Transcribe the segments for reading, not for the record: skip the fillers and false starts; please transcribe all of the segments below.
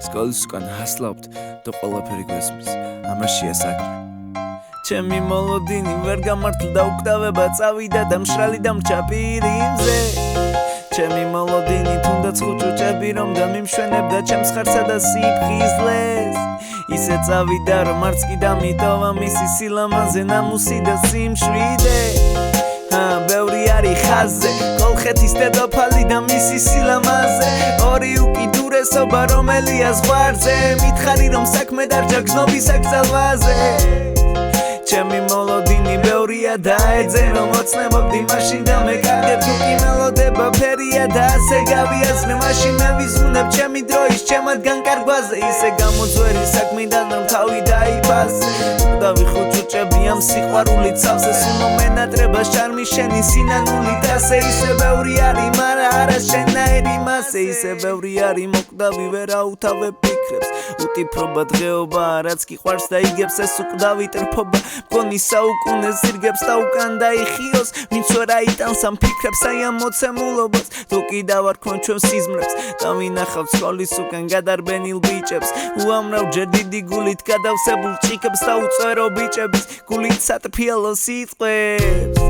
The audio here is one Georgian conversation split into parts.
სკოლის უკან ჰასლავთ და ყველაფერი გვესმის ამაშია საქმე ჩემი მოლოდინი ვერ გამართლდა უკვდავება წავიდა და მშრალი დამრჩა პირიმზე ჩემი მოლოდინი თუნდაც ხუჭუჭები რომ დამიმშვენებდა ჩემს ხარსა და სიფხიზლეს ისე წავიდა რომ არც კი დამიტოვა მისი სილამაზე ნამუსი და სიმშვიდე ბევრი არის ხაზზე კოლხეთის დედოფალი და მისი სილამაზე ორი უკიდურესობა რომელია ზღვარზე მითხარი რომ საქმე დარჯა გზნობის აკრძალვაზე ჩემი მოლოდინი ბევრია და ეძე რომ ოცნებობდი მაშინ და მე კარგებ თუ კი მელოდება ფერია და ასე გავიაზრე მაშინ მე ვიზუნებ ჩემი დროის ჩემადგან კარგვაზე ისე გამოძვერი საქმიდან რომ თავი დაიბაზე დავი ხუჭუჭები ამ სიყვარულით სავსე სუნო მენატრება შარმი შენი სინანულით ასე ისე ბევრი არის მარა არა შენაირი მასე ისე ბევრი არის მოკვდავი ვერ აუთავებ ფიქრებს უტიფრობა დღეობა რაც კი ყვარს და იგებს ეს უკვდავი ტრფობა მგონი საუკუნე ზირგებს და უკან დაიხიოს ვინც ვერ აიტანს ამ ფიქრებს აი ამ მოცემულობას თუ კი დავარქვენ ჩვენ სიზმრებს და ვინახავთ სკოლის უკან გადარბენილ ბიჭებს უამრავ ჯერ დიდი გულით გადავსებულ ჭიქებს და უწერო ბიჭების გულით სატრფიალო სიტყვებს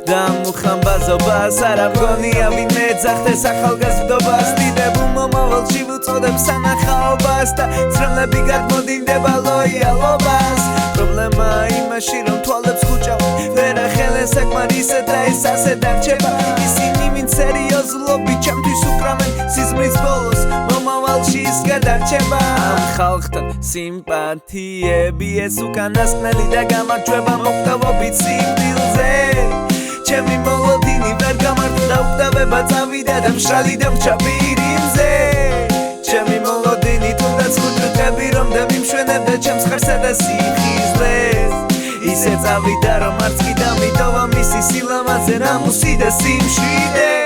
და მუხამბაზობას არა მგონია ვინმე ეძახდეს ახალგაზრდობას დიდებულ მომავალში ვუწოდებ სანახაობას და ცრემლები გადმოდინდება ლოიალობას პრობლემა იმაში რომ თვალებს ხუჭავ ვერ ახელენ საკმარ ისეთ და ეს ასე დარჩება ისინი ვინც სერიოზულობით ჩემთვის უკრავენ სიზმრის ბოლოს მომავალში ის გადარჩება ამ ხალხთან სიმპათიები ეს უკანასკნელი და გამარჯვება მოკვდავობით სიკვდილზე ჩემი მოლოდინი ვერ გამართლდა უკვდავება წავიდა და მშრალი დამრჩა პირიმზე ჩემი მოლოდინი თუნდაც ხუჭუჭები რომ დამიმშვენებდა ჩემს ხარსა და სიფხიზლეს ისე წავიდა რომ არც კი დამიტოვა მისი სილამაზე ნამუსი და სიმშვიდე